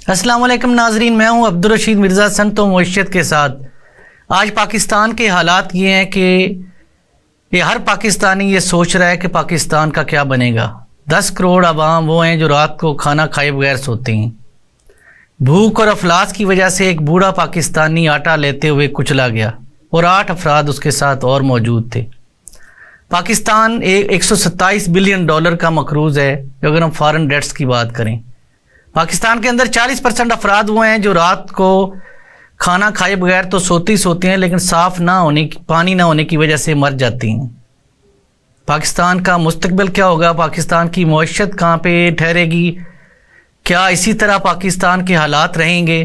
السلام علیکم ناظرین، میں ہوں عبدالرشید مرزا سنت و معیشت کے ساتھ۔ آج پاکستان کے حالات یہ ہیں کہ ہر پاکستانی یہ سوچ رہا ہے کہ پاکستان کا کیا بنے گا۔ 10 کروڑ عوام وہ ہیں جو رات کو کھانا کھائے بغیر سوتے ہیں۔ بھوک اور افلاس کی وجہ سے ایک بوڑھا پاکستانی آٹا لیتے ہوئے کچلا گیا اور 8 افراد اس کے ساتھ اور موجود تھے۔ پاکستان $127 بلین کا مقروض ہے اگر ہم فارن ڈیٹس کی بات کریں۔ پاکستان کے اندر 40% افراد وہ ہیں جو رات کو کھانا کھائے بغیر تو سوتے ہیں، لیکن صاف پانی نہ ہونے کی وجہ سے مر جاتی ہیں۔ پاکستان کا مستقبل کیا ہوگا؟ پاکستان کی معیشت کہاں پہ ٹھہرے گی؟ کیا اسی طرح پاکستان کے حالات رہیں گے؟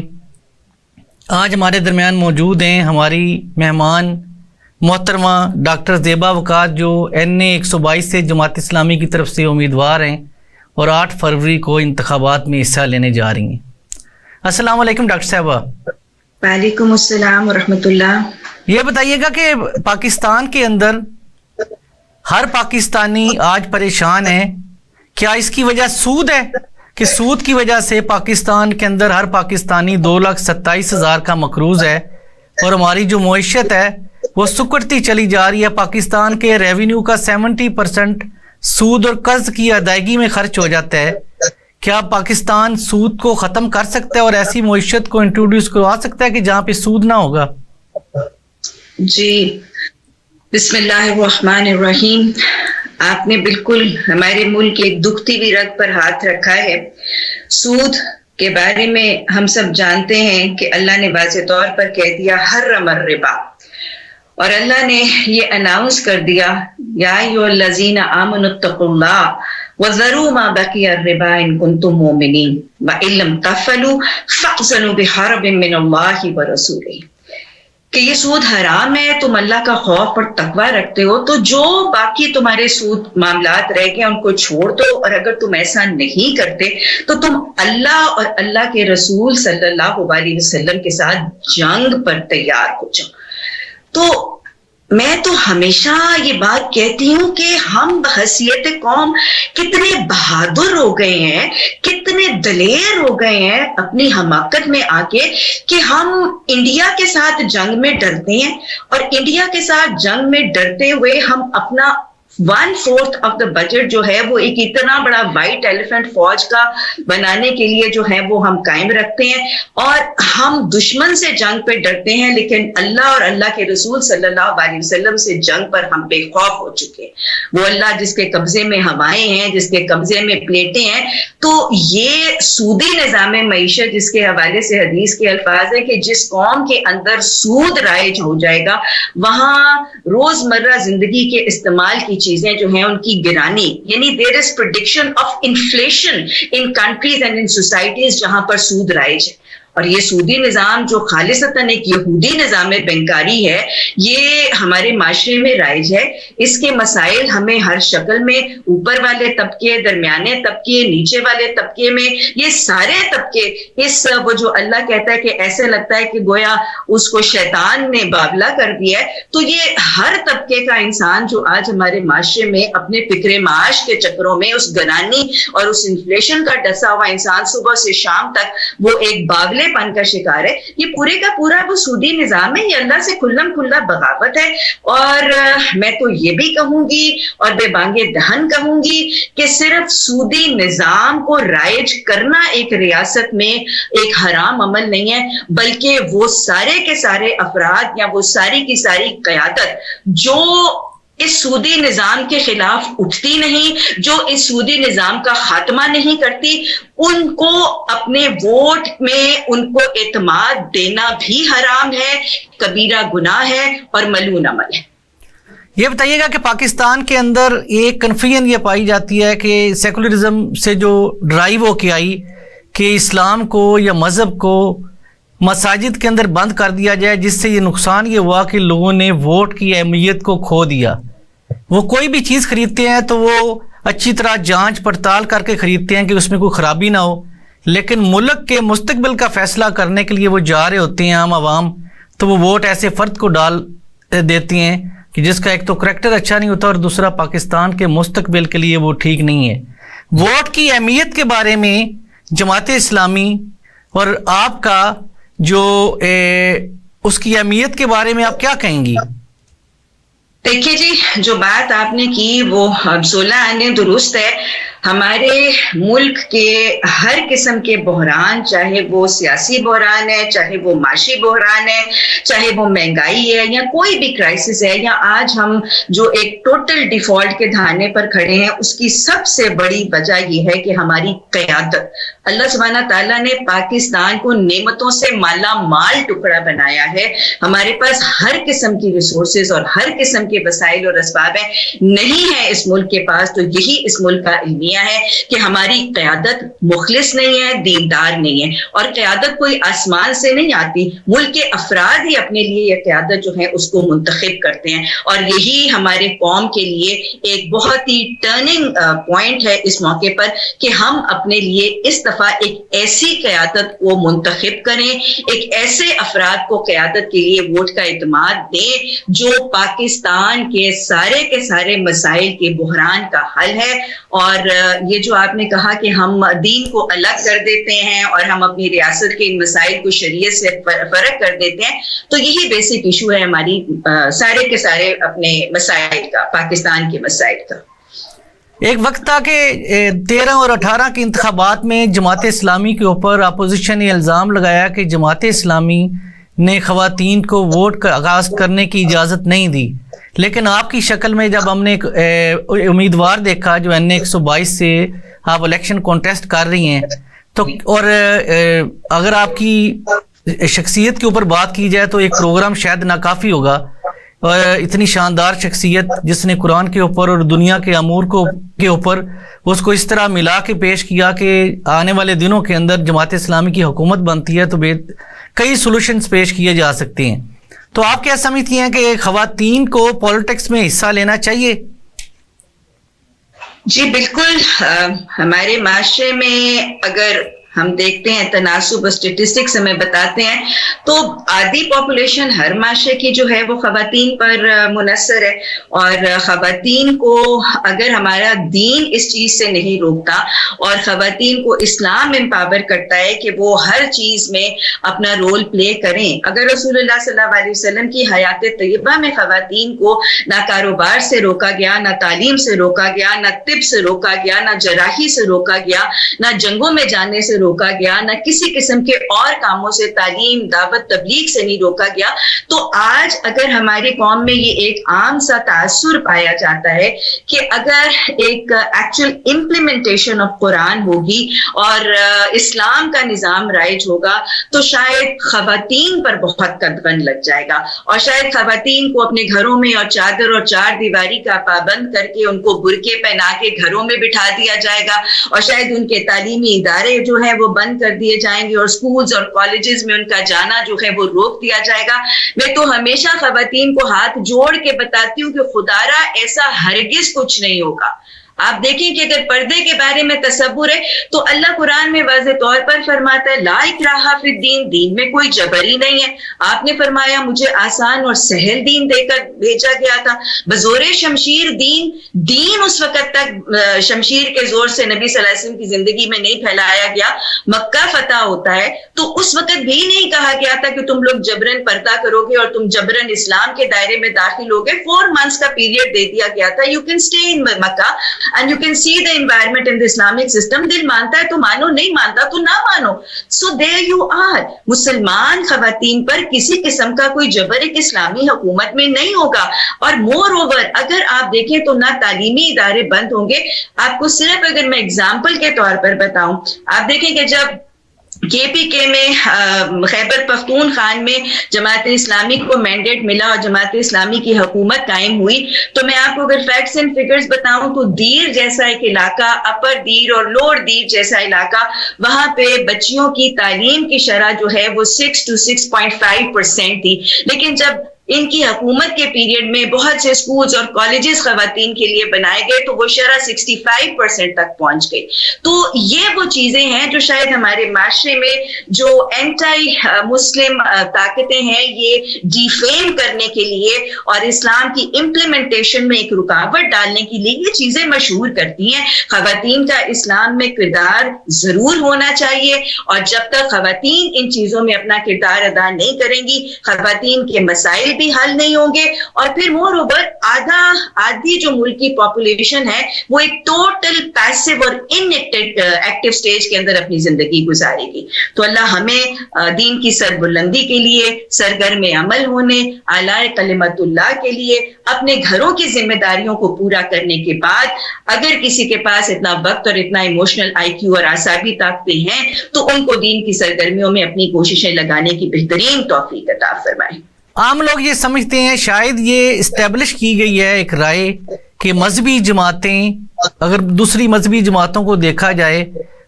آج ہمارے درمیان موجود ہیں ہماری مہمان محترمہ ڈاکٹر زیبا وقار، جو NA 122 سے جماعت اسلامی کی طرف سے امیدوار ہیں اور 8 فروری کو انتخابات میں حصہ لینے جا رہی ہیں۔ السلام علیکم ڈاکٹر صاحبہ۔ وعلیکم السلام ورحمۃ اللہ۔ یہ بتائیے گا کہ پاکستان کے اندر ہر پاکستانی آج پریشان ہے، کیا اس کی وجہ سود ہے کہ سود کی وجہ سے پاکستان کے اندر ہر پاکستانی 2,27,000 کا مقروض ہے اور ہماری جو معیشت ہے وہ سکڑتی چلی جا رہی ہے؟ پاکستان کے ریونیو کا 70% سود اور قرض کی ادائیگی میں خرچ ہو جاتا ہے۔ کیا پاکستان سود کو ختم کر سکتا ہے اور ایسی معیشت کو انٹروڈیوس کروا سکتا ہے کہ جہاں پہ سود نہ ہوگا؟ جی، بسم اللہ الرحمن الرحیم۔ آپ نے بالکل ہمارے ملک کی ایک دکھتی ہوئی رگ پر ہاتھ رکھا ہے۔ سود کے بارے میں ہم سب جانتے ہیں کہ اللہ نے واضح طور پر کہہ دیا حرم الربا، اور اللہ نے یہ اناؤنس کر دیا یا ایھا الذین آمنوا اتقوا اللہ وذروا ما بقی الربا ان کنتم مؤمنین وان لم تفعلوا فاذنوا بحرب من اللہ ورسولہ، کہ یہ سود حرام ہے، تم اللہ کا خوف اور تقوی رکھتے ہو تو جو باقی تمہارے سود معاملات رہ گئے ان کو چھوڑ دو، اور اگر تم ایسا نہیں کرتے تو تم اللہ اور اللہ کے رسول صلی اللہ علیہ وسلم کے ساتھ جنگ پر تیار ہو جاؤ۔ تو میں تو ہمیشہ یہ بات کہتی ہوں کہ ہم بحیثیت قوم کتنے بہادر ہو گئے ہیں، کتنے دلیر ہو گئے ہیں اپنی حماقت میں آ کے، کہ ہم انڈیا کے ساتھ جنگ میں ڈرتے ہیں، اور انڈیا کے ساتھ جنگ میں ڈرتے ہوئے ہم اپنا 1/4 آف دا بجٹ جو ہے وہ ایک اتنا بڑا وائٹ ایلیفنٹ فوج کا بنانے کے لیے جو ہے وہ ہم قائم رکھتے ہیں، اور ہم دشمن سے جنگ پہ ڈرتے ہیں، لیکن اللہ اور اللہ کے رسول صلی اللہ علیہ وسلم سے جنگ پر ہم بے خوف ہو چکے ہیں۔ وہ اللہ جس کے قبضے میں ہوائیں ہیں، جس کے قبضے میں پلیٹیں ہیں، تو یہ سودی نظام معیشت جس کے حوالے سے حدیث کے الفاظ ہیں کہ جس قوم کے اندر سود رائج ہو جائے گا وہاں روزمرہ زندگی کے استعمال کی چیزیں جو ہیں ان کی گرانی، یعنی there is prediction of inflation in countries and in societies جہاں پر سود رائج ہے۔ اور یہ سودی نظام جو خالصتاً ایک یہودی نظام بینکاری ہے، یہ ہمارے معاشرے میں رائج ہے۔ اس کے مسائل ہمیں ہر شکل میں، اوپر والے طبقے، درمیانے طبقے، نیچے والے طبقے میں، یہ سارے طبقے وہ جو اللہ کہتا ہے کہ ایسے لگتا ہے کہ گویا اس کو شیطان نے بابلا کر دیا ہے، تو یہ ہر طبقے کا انسان جو آج ہمارے معاشرے میں اپنے فکر معاش کے چکروں میں اس گرانی اور اس انفلیشن کا ڈسا ہوا انسان صبح سے شام تک وہ ایک باولے پن کا شکار ہے، یہ پورے کا پورا وہ سودی نظام ہے، یہ اللہ سے کھلم کھلا بغاوت ہے۔ اور میں تو یہ بھی کہوں گی اور بے بانگے دہن کہوں گی کہ صرف سودی نظام کو رائج کرنا ایک ریاست میں ایک حرام عمل نہیں ہے، بلکہ وہ سارے کے سارے افراد یا وہ ساری کی ساری قیادت جو اس سودی نظام کے خلاف اٹھتی نہیں، جو اس سودی نظام کا خاتمہ نہیں کرتی، ان کو اپنے ووٹ میں ان کو اعتماد دینا بھی حرام ہے، کبیرہ گناہ ہے اور ملعون عمل ہے۔ یہ بتائیے گا کہ پاکستان کے اندر ایک کنفیوژن یہ پائی جاتی ہے کہ سیکولرزم سے جو ڈرائیو ہو کے آئی کہ اسلام کو یا مذہب کو مساجد کے اندر بند کر دیا جائے، جس سے یہ نقصان یہ ہوا کہ لوگوں نے ووٹ کی اہمیت کو کھو دیا۔ وہ کوئی بھی چیز خریدتے ہیں تو وہ اچھی طرح جانچ پڑتال کر کے خریدتے ہیں کہ اس میں کوئی خرابی نہ ہو، لیکن ملک کے مستقبل کا فیصلہ کرنے کے لیے وہ جا رہے ہوتے ہیں عام عوام، تو وہ ووٹ ایسے فرد کو ڈال دیتی ہیں کہ جس کا ایک تو کریکٹر اچھا نہیں ہوتا اور دوسرا پاکستان کے مستقبل کے لیے وہ ٹھیک نہیں ہے۔ ووٹ کی اہمیت کے بارے میں جماعت اسلامی اور آپ کا جو اس کی اہمیت کے بارے میں آپ کیا کہیں گی؟ دیکھیے جی، جو بات آپ نے کی وہ ابزولہ آنے درست ہے. ہمارے ملک کے ہر قسم کے بحران، چاہے وہ سیاسی بحران ہے، چاہے وہ معاشی بحران ہے، چاہے وہ مہنگائی ہے، یا کوئی بھی کرائسس ہے، یا آج ہم جو ایک ٹوٹل ڈیفالٹ کے دھانے پر کھڑے ہیں، اس کی سب سے بڑی وجہ یہ ہے کہ ہماری قیادت. اللہ سبحانہ تعالیٰ نے پاکستان کو نعمتوں سے مالا مال ٹکڑا بنایا ہے. ہمارے پاس ہر قسم کی ریسورسز اور ہر قسم کے وسائل اور اسباب ہیں. نہیں ہے اس ملک کے پاس، تو یہی اس ملک کا المیہ ہے کہ ہماری قیادت مخلص نہیں ہے، دیندار نہیں ہے. اور قیادت کوئی آسمان سے نہیں آتی، ملک کے افراد ہی اپنے لیے یہ قیادت جو ہے اس کو منتخب کرتے ہیں. اور یہی ہمارے قوم کے لیے ایک بہت ہی ٹرننگ پوائنٹ ہے اس موقع پر کہ ہم اپنے لیے اس دفعہ ایک ایسی قیادت کو منتخب کریں، ایک ایسے افراد کو قیادت کے لیے ووٹ کا اعتماد دیں جو پاکستان کے سارے مسائل کے بحران کا حل ہے. اور یہ جو آپ نے کہا کہ ہم دین کو الگ کر دیتے ہیں اور ہم اپنی ریاست کے ان مسائل کو شریعت سے فرق کر دیتے ہیں، تو یہی بیسک ایشو ہے ہماری سارے کے سارے اپنے مسائل کا، پاکستان کے مسائل کا. ایک وقت تھا کہ 13 اور 18 کے انتخابات میں جماعت اسلامی کے اوپر اپوزیشن نے الزام لگایا کہ جماعت اسلامی نے خواتین کو ووٹ کا آغاز کرنے کی اجازت نہیں دی. لیکن آپ کی شکل میں جب ہم نے ایک امیدوار دیکھا جو NA 122 سے آپ الیکشن کانٹیسٹ کر رہی ہیں، تو اور اگر آپ کی شخصیت کے اوپر بات کی جائے تو ایک پروگرام شاید ناکافی ہوگا. اتنی شاندار شخصیت جس نے قرآن کے اوپر اور دنیا کے امور کے اوپر اس کو اس طرح ملا کے پیش کیا کہ آنے والے دنوں کے اندر جماعت اسلامی کی حکومت بنتی ہے تو کئی سولوشنز پیش کیے جا سکتے ہیں. تو آپ کیا سمجھتی ہیں کہ خواتین کو پولیٹکس میں حصہ لینا چاہیے؟ جی بالکل. ہمارے معاشرے میں اگر ہم دیکھتے ہیں تناسب اسٹیٹسٹکس ہمیں بتاتے ہیں تو آدھی پاپولیشن ہر معاشرے کی جو ہے وہ خواتین پر منحصر ہے. اور خواتین کو اگر ہمارا دین اس چیز سے نہیں روکتا اور خواتین کو اسلام امپاور کرتا ہے کہ وہ ہر چیز میں اپنا رول پلے کریں. اگر رسول اللہ صلی اللہ علیہ وسلم کی حیات طیبہ میں خواتین کو نہ کاروبار سے روکا گیا، نہ تعلیم سے روکا گیا، نہ طب سے روکا گیا، نہ جراحی سے روکا گیا، نہ جنگوں میں جانے سے روکا گیا، نہ کسی قسم کے اور کاموں سے، تعلیم، دعوت، تبلیغ سے نہیں روکا گیا، تو آج اگر ہماری قوم میں یہ ایک عام سا تاثر پایا جاتا ہے کہ اگر ایک ایکچوئل امپلیمنٹیشن آف قرآن ہوگی اور اسلام کا نظام رائج ہوگا تو شاید خواتین پر بہت قدغن لگ جائے گا، اور شاید خواتین کو اپنے گھروں میں اور چادر اور چار دیواری کا پابند کر کے ان کو برقعے پہنا کے گھروں میں بٹھا دیا جائے گا، اور شاید ان کے تعلیمی ادارے جو ہیں وہ بند کر دیے جائیں گے اور سکولز اور کالجز میں ان کا جانا جو ہے وہ روک دیا جائے گا. میں تو ہمیشہ خواتین کو ہاتھ جوڑ کے بتاتی ہوں کہ خدارا ایسا ہرگز کچھ نہیں ہوگا. آپ دیکھیں کہ اگر پردے کے بارے میں تصور ہے تو اللہ قرآن میں واضح طور پر فرماتا ہے لا اکراہ فی الدین، دین میں کوئی جبر ہی نہیں ہے. آپ نے فرمایا مجھے آسان اور سہل دین دے کر بھیجا گیا تھا. بزور شمشیر دین اس وقت تک شمشیر کے زور سے نبی صلی اللہ علیہ وسلم کی زندگی میں نہیں پھیلایا گیا. مکہ فتح ہوتا ہے تو اس وقت بھی نہیں کہا گیا تھا کہ تم لوگ جبرن پردہ کرو گے اور تم جبرن اسلام کے دائرے میں داخل ہوگے. 4 months کا پیریڈ دے دیا گیا تھا. You can stay in Mecca and you can see the environment in the Islamic system. دل مانتا ہے تو مانو، نہیں مانتا تو نہ مانو. So there you are. مسلمان خواتین پر کسی قسم کا کوئی جبر ایک اسلامی حکومت میں نہیں ہوگا. اور مور اوور اگر آپ دیکھیں تو نہ تعلیمی ادارے بند ہوں گے. آپ کو صرف اگر میں اگزامپل کے طور پر بتاؤں، آپ دیکھیں کہ جب KPK میں خیبر پختونخوا میں جماعت اسلامی کو مینڈیٹ ملا اور جماعت اسلامی کی حکومت قائم ہوئی، تو میں آپ کو اگر فیکٹس اینڈ فگرز بتاؤں تو دیر جیسا ایک علاقہ، اپر دیر اور لوور دیر جیسا علاقہ، وہاں پہ بچیوں کی تعلیم کی شرح جو ہے وہ 6 to 6.5% تھی. لیکن جب ان کی حکومت کے پیریڈ میں بہت سے اسکولز اور کالجز خواتین کے لیے بنائے گئے تو وہ شرح 65% تک پہنچ گئی. تو یہ وہ چیزیں ہیں جو شاید ہمارے معاشرے میں جو اینٹائی مسلم طاقتیں ہیں یہ ڈیفیم کرنے کے لیے اور اسلام کی امپلیمنٹیشن میں ایک رکاوٹ ڈالنے کے لیے یہ چیزیں مشہور کرتی ہیں. خواتین کا اسلام میں کردار ضرور ہونا چاہیے اور جب تک خواتین ان چیزوں میں اپنا کردار ادا نہیں کریں گی خواتین کے مسائل بھی حل نہیں ہوں گے اور پھر مور اوور آدھی جو ملک کی پاپولیشن ہے وہ ایک ٹوٹل پیسو اور ان ایکٹیو سٹیج کے اندر اپنی زندگی گزارے گی. تو اللہ ہمیں دین کی سربلندی کے لیے سرگرم عمل ہونے اعلی کلمت اللہ کے لیے اپنے گھروں کی ذمہ داریوں کو پورا کرنے کے بعد اگر کسی کے پاس اتنا وقت اور اتنا ایموشنل آئی کیو اور اعصابی طاقتیں ہیں تو ان کو دین کی سرگرمیوں میں اپنی کوششیں لگانے کی بہترین توفیق عطا فرمائے. عام لوگ یہ سمجھتے ہیں شاید یہ اسٹیبلش کی گئی ہے ایک رائے کہ مذہبی جماعتیں اگر دوسری مذہبی جماعتوں کو دیکھا جائے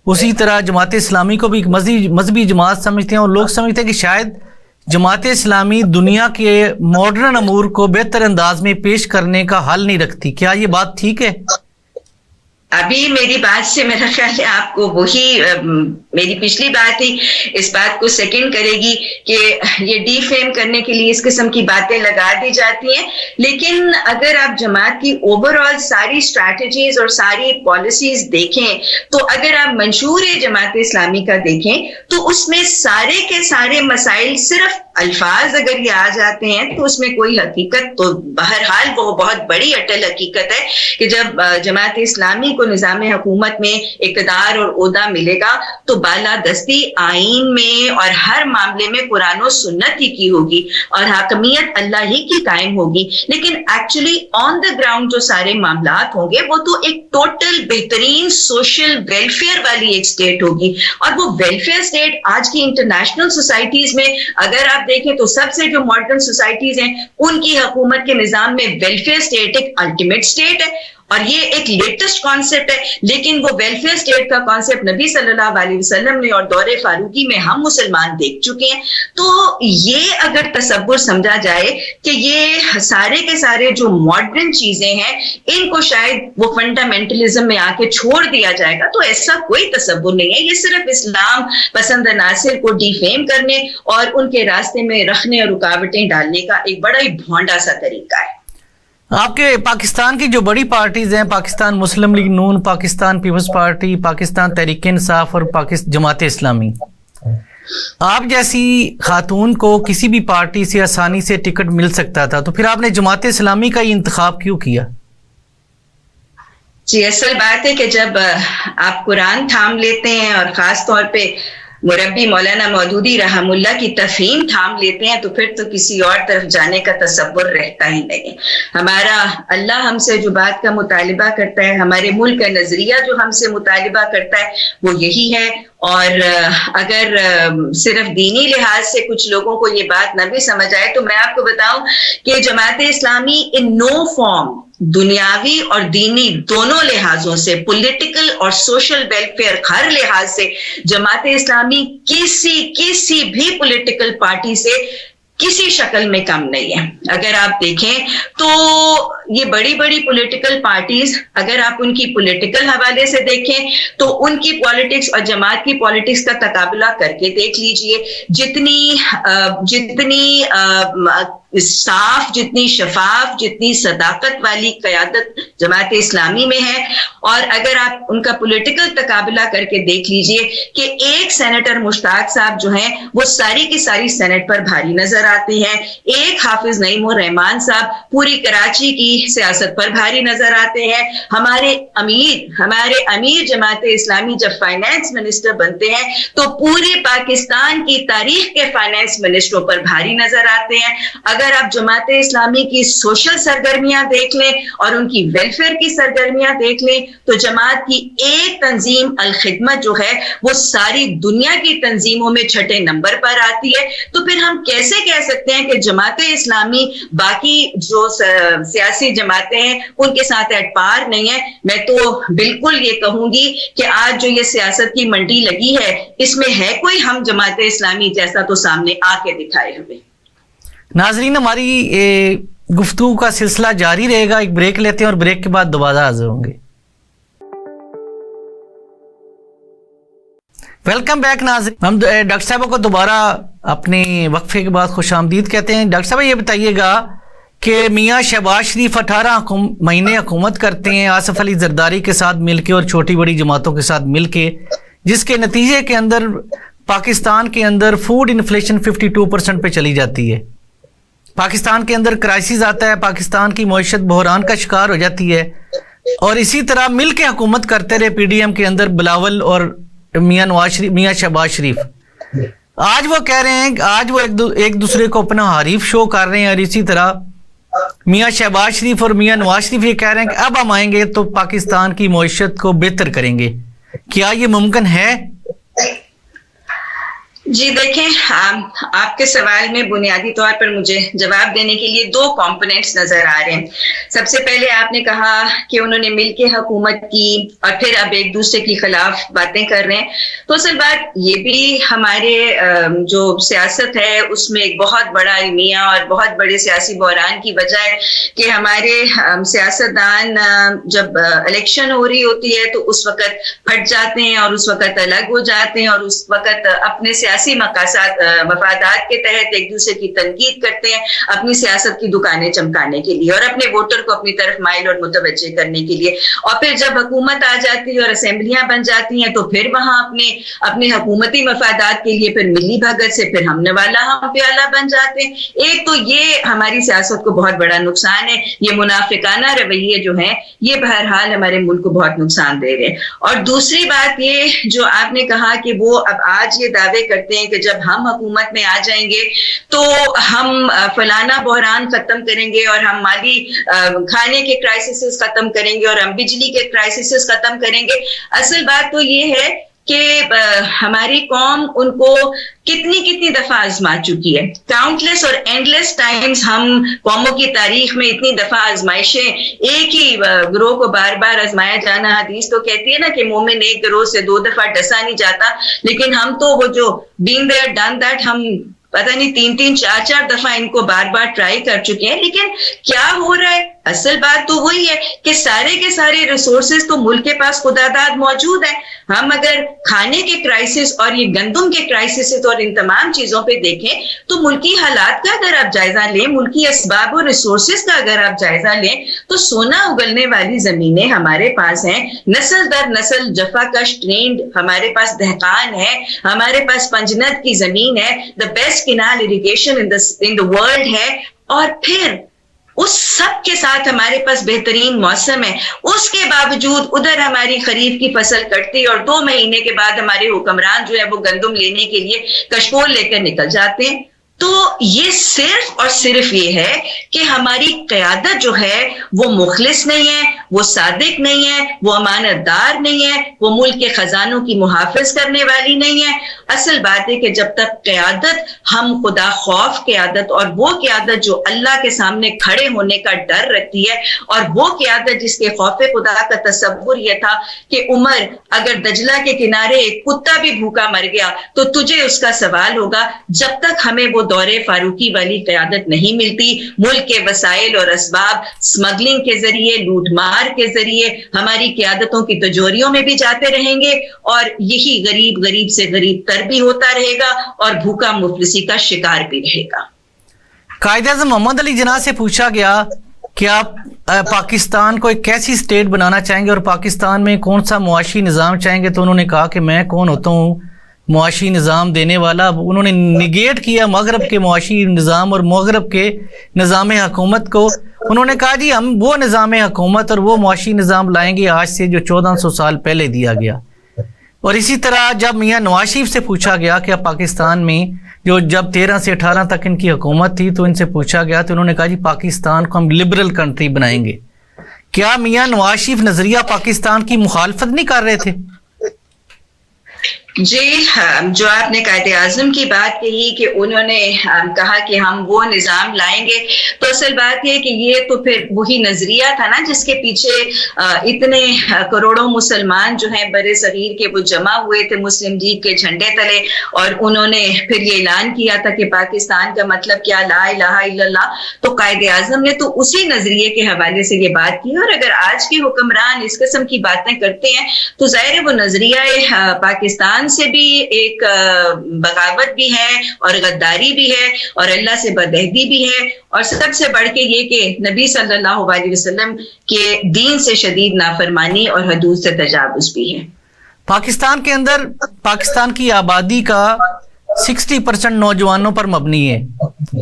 اسی طرح جماعت اسلامی کو بھی ایک مذہبی جماعت سمجھتے ہیں اور لوگ سمجھتے ہیں کہ شاید جماعت اسلامی دنیا کے ماڈرن امور کو بہتر انداز میں پیش کرنے کا حل نہیں رکھتی. کیا یہ بات ٹھیک ہے؟ ابھی میری بات سے میرا خیال ہے آپ کو وہی میری پچھلی بات ہی اس بات کو سیکنڈ کرے گی کہ یہ ڈی فیم کرنے کے لیے اس قسم کی باتیں لگا دی جاتی ہیں. لیکن اگر آپ جماعت کی اوور آل ساری اسٹریٹجیز اور ساری پالیسیز دیکھیں تو اگر آپ منشور جماعت اسلامی کا دیکھیں تو اس میں سارے کے سارے مسائل صرف الفاظ اگر یہ آ جاتے ہیں تو اس میں کوئی حقیقت تو بہرحال وہ بہت بڑی اٹل حقیقت ہے کہ جب جماعت اسلامی کو نظام حکومت میں اقتدار اور عہدہ ملے گا تو بالادستی آئین میں اور ہر معاملے میں قرآن و سنت ہی کی ہوگی اور حاکمیت اللہ ہی کی قائم ہوگی. لیکن ایکچولی آن دا گراؤنڈ جو سارے معاملات ہوں گے وہ تو ایک ٹوٹل بہترین سوشل ویلفیئر والی ایک اسٹیٹ ہوگی اور وہ ویلفیئر اسٹیٹ آج کی انٹرنیشنل سوسائٹیز میں اگر آپ دیکھیں تو سب سے جو ماڈرن سوسائٹیز ہیں ان کی حکومت کے نظام میں ویلفیئر اسٹیٹ ایک الٹیمیٹ اسٹیٹ ہے اور یہ ایک لیٹسٹ کانسیپٹ ہے. لیکن وہ ویلفیئر اسٹیٹ کا کانسیپٹ نبی صلی اللہ علیہ وسلم نے اور دور فاروقی میں ہم مسلمان دیکھ چکے ہیں. تو یہ اگر تصور سمجھا جائے کہ یہ سارے کے سارے جو ماڈرن چیزیں ہیں ان کو شاید وہ فنڈامنٹلزم میں آ کے چھوڑ دیا جائے گا تو ایسا کوئی تصور نہیں ہے. یہ صرف اسلام پسند عناصر کو ڈیفیم کرنے اور ان کے راستے میں رکھنے اور رکاوٹیں ڈالنے کا ایک بڑا ہی بھونڈا سا طریقہ ہے. آپ کے پاکستان کی جو بڑی پارٹیز ہیں پاکستان مسلم لیگ نون, پاکستان پیپلز پارٹی, پاکستان تحریک انصاف اور جماعت اسلامی, آپ جیسی خاتون کو کسی بھی پارٹی سے آسانی سے ٹکٹ مل سکتا تھا تو پھر آپ نے جماعت اسلامی کا ہی انتخاب کیوں کیا؟ جی اصل بات ہے کہ جب آپ قرآن تھام لیتے ہیں اور خاص طور پہ مربی مولانا مودودی رحم اللہ کی تفہیم تھام لیتے ہیں تو پھر تو کسی اور طرف جانے کا تصور رہتا ہی نہیں. ہمارا اللہ ہم سے جو بات کا مطالبہ کرتا ہے, ہمارے ملک کا نظریہ جو ہم سے مطالبہ کرتا ہے وہ یہی ہے. اور اگر صرف دینی لحاظ سے کچھ لوگوں کو یہ بات نہ بھی سمجھ آئے تو میں آپ کو بتاؤں کہ جماعت اسلامی ان نو فارم دنیاوی اور دینی دونوں لحاظوں سے پولیٹیکل اور سوشل ویلفیئر ہر لحاظ سے جماعت اسلامی کسی بھی پولیٹیکل پارٹی سے کسی شکل میں کم نہیں ہے. اگر آپ دیکھیں تو یہ بڑی بڑی پولیٹیکل پارٹیز اگر آپ ان کی پولیٹیکل حوالے سے دیکھیں تو ان کی پالیٹکس اور جماعت کی پالیٹکس کا تقابلہ کر کے دیکھ لیجئے. جتنی صاف, جتنی شفاف, جتنی صداقت والی قیادت جماعت اسلامی میں ہے اور اگر آپ ان کا پولیٹیکل تقابلہ کر کے دیکھ لیجئے کہ ایک سینیٹر مشتاق صاحب جو ہیں وہ ساری کی ساری سینٹ پر بھاری نظر آتے ہیں, ایک حافظ نعیم الرحمان صاحب پوری کراچی کی سیاست پر بھاری نظر آتے ہیں, ہمارے امیر جماعت اسلامی جب فائنانس منسٹر بنتے ہیں تو پورے پاکستان کی تاریخ کے فائنانس منسٹروں پر بھاری نظر آتے ہیں. اگر آپ جماعت اسلامی کی سوشل سرگرمیاں دیکھ لیں اور ان کی ویلفیئر کی سرگرمیاں دیکھ لیں تو جماعت کی ایک تنظیم الخدمت جو ہے وہ ساری دنیا کی تنظیموں میں چھٹے نمبر پر آتی ہے. تو پھر ہم کیسے کہہ سکتے ہیں کہ جماعت اسلامی باقی جو سیاسی جماعتیں ہیں ان کے ساتھ ایٹ پار نہیں ہے؟ میں تو بالکل یہ کہوں گی کہ آج جو یہ سیاست کی منڈی لگی ہے اس میں ہے کوئی ہم جماعت اسلامی جیسا تو سامنے آ کے دکھائے ہمیں. ناظرین ہماری گفتگو کا سلسلہ جاری رہے گا، ایک بریک لیتے ہیں اور بریک کے بعد دوبارہ حاضر ہوں گے۔ ویلکم بیک ناظرین، ہم ڈاکٹر صاحب کو دوبارہ اپنے وقفے کے بعد خوش آمدید کہتے ہیں۔ ڈاکٹر صاحب یہ بتائیے گا کہ میاں شہباز شریف 18 مہینے حکومت کرتے ہیں آصف علی زرداری کے ساتھ مل کے اور چھوٹی بڑی جماعتوں کے ساتھ مل کے، جس کے نتیجے کے اندر پاکستان کے اندر فوڈ انفلیشن 52% پہ چلی جاتی ہے، پاکستان کے اندر کرائسس آتا ہے، پاکستان کی معیشت بحران کا شکار ہو جاتی ہے، اور اسی طرح مل کے حکومت کرتے رہے پی ڈی ایم کے اندر بلاول اور میاں شہباز شریف۔ آج وہ کہہ رہے ہیں، آج وہ ایک دوسرے کو اپنا حریف شو کر رہے ہیں، اور اسی طرح میاں شہباز شریف اور میاں نواز شریف یہ کہہ رہے ہیں کہ اب ہم آئیں گے تو پاکستان کی معیشت کو بہتر کریں گے۔ کیا یہ ممکن ہے؟ جی دیکھیں، آپ کے سوال میں بنیادی طور پر مجھے جواب دینے کے لیے 2 کمپوننٹس نظر آ رہے ہیں۔ سب سے پہلے آپ نے کہا کہ انہوں نے مل کے حکومت کی اور پھر اب ایک دوسرے کے خلاف باتیں کر رہے ہیں، تو اصل بات یہ بھی ہمارے جو سیاست ہے اس میں ایک بہت بڑا المیہ اور بہت بڑے سیاسی بحران کی وجہ ہے کہ ہمارے سیاستدان جب الیکشن ہو رہی ہوتی ہے تو اس وقت پھٹ جاتے ہیں اور اس وقت الگ ہو جاتے ہیں، اور اس وقت اپنے سیاسی مفادات کے تحت ایک دوسرے کی تنقید کرتے ہیں اپنی سیاست کی دکانیں چمکانے کے لیے اور اپنے ووٹر کو اپنی طرف مائل اور متوجہ کرنے کے لیے، اور پھر جب حکومت آ جاتی ہے اور اسمبلیاں بن جاتی ہیں تو پھر وہاں اپنے حکومتی مفادات کے لیے پھر ملی بھگت سے پھر ہم نوالا ہم پیالہ بن جاتے ہیں۔ ایک تو یہ ہماری سیاست کو بہت بڑا نقصان ہے، یہ منافقانہ رویے جو ہیں یہ بہرحال ہمارے ملک کو بہت نقصان دے رہے ہیں۔ اور دوسری بات یہ جو آپ نے کہا کہ وہ اب آج یہ دعوے کرتے ہیں کہ جب ہم حکومت میں آ جائیں گے تو ہم فلانا بحران ختم کریں گے اور ہم مالی کھانے کے کرائسس ختم کریں گے اور ہم بجلی کے کرائسس ختم کریں گے۔ اصل بات تو یہ ہے کہ ہماری قوم ان کو کتنی دفعہ آزما چکی ہے، کاؤنٹلیس اور اینڈلیس ٹائمز۔ ہم قوموں کی تاریخ میں اتنی دفعہ آزمائشیں، ایک ہی گروہ کو بار بار آزمایا جانا، حدیث تو کہتی ہے نا کہ مومن ایک گروہ سے 2 دفعہ ڈسا نہیں جاتا، لیکن ہم تو وہ جو been there done that، ہم پتہ نہیں 3 4 دفعہ ان کو بار بار ٹرائی کر چکے ہیں، لیکن کیا ہو رہا ہے؟ اصل بات تو وہی ہے کہ سارے کے سارے ریسورسز تو ملک کے پاس خدا داد موجود ہیں۔ ہم اگر کھانے کے کرائسس اور یہ گندم کے کرائسس اور ان تمام چیزوں پہ دیکھیں تو ملکی حالات کا اگر آپ جائزہ لیں، ملکی اسباب اور ریسورسز کا اگر آپ جائزہ لیں تو سونا اگلنے والی زمینیں ہمارے پاس ہیں، نسل در نسل جفا کش ٹرینڈ ہمارے پاس دہقان ہے، ہمارے پاس پنجنت کی زمین ہے، the best canal irrigation in the world ہے، اور پھر اس سب کے ساتھ ہمارے پاس بہترین موسم ہے۔ اس کے باوجود ادھر ہماری خریف کی فصل کٹتی اور 2 مہینے کے بعد ہمارے حکمران جو ہے وہ گندم لینے کے لیے کشکول لے کر نکل جاتے ہیں۔ تو یہ صرف اور صرف یہ ہے کہ ہماری قیادت جو ہے وہ مخلص نہیں ہے، وہ صادق نہیں ہے، وہ امانت دار نہیں ہے، وہ ملک کے خزانوں کی محافظ کرنے والی نہیں ہے۔ اصل بات ہے کہ جب تک قیادت ہم خدا خوف قیادت اور وہ قیادت جو اللہ کے سامنے کھڑے ہونے کا ڈر رکھتی ہے، اور وہ قیادت جس کے خوف خدا کا تصور یہ تھا کہ عمر اگر دجلہ کے کنارے ایک کتا بھی بھوکا مر گیا تو تجھے اس کا سوال ہوگا، جب تک ہمیں وہ دورے فاروقی والی قیادت نہیں ملتی، ملک کے وسائل اور اسباب اسمگلنگ کے ذریعے، لوٹ مار کے ذریعے ہماری قیادتوں کی تجوریوں میں بھی جاتے رہیں گے، اور یہی غریب سے غریب تر بھی ہوتا رہے گا اور بھوکا مفلسی کا شکار بھی رہے گا۔ قائد اعظم محمد علی جناح سے پوچھا گیا کہ آپ پاکستان کو ایک کیسی اسٹیٹ بنانا چاہیں گے اور پاکستان میں کون سا معاشی نظام چاہیں گے، تو انہوں نے کہا کہ میں کون ہوتا ہوں معاشی نظام دینے والا۔ انہوں نے نگیٹ کیا مغرب کے معاشی نظام اور مغرب کے نظام حکومت کو۔ انہوں نے کہا جی ہم وہ نظام حکومت اور وہ معاشی نظام لائیں گے آج سے جو 1400 سال پہلے دیا گیا۔ اور اسی طرح جب میاں نواز شریف سے پوچھا گیا کہ اب پاکستان میں جو جب 13 سے 18 تک ان کی حکومت تھی تو ان سے پوچھا گیا تو انہوں نے کہا جی پاکستان کو ہم لبرل کنٹری بنائیں گے۔ کیا میاں نواز شریف نظریہ پاکستان کی مخالفت نہیں کر رہے تھے؟ جی جو آپ نے قائد اعظم کی بات کہی کہ انہوں نے کہا کہ ہم وہ نظام لائیں گے، تو اصل بات یہ کہ یہ تو پھر وہی نظریہ تھا نا جس کے پیچھے اتنے کروڑوں مسلمان جو ہیں برِ صغیر کے وہ جمع ہوئے تھے مسلم لیگ کے جھنڈے تلے، اور انہوں نے پھر یہ اعلان کیا تھا کہ پاکستان کا مطلب کیا، لا الہ الا اللہ۔ تو قائد اعظم نے تو اسی نظریے کے حوالے سے یہ بات کی، اور اگر آج کے حکمران اس قسم کی باتیں کرتے ہیں تو ظاہر ہے وہ نظریہ پاکستان سے بھی ایک بغاوت بھی ہے اور غداری بھی ہے اور اللہ سے بدعہدی بھی ہے، اور سب سے بڑھ کے یہ کہ نبی صلی اللہ علیہ وسلم کے دین سے شدید نافرمانی اور حدود سے تجاوز بھی ہے۔ پاکستان کے اندر پاکستان کی آبادی کا 60% نوجوانوں پر مبنی ہے،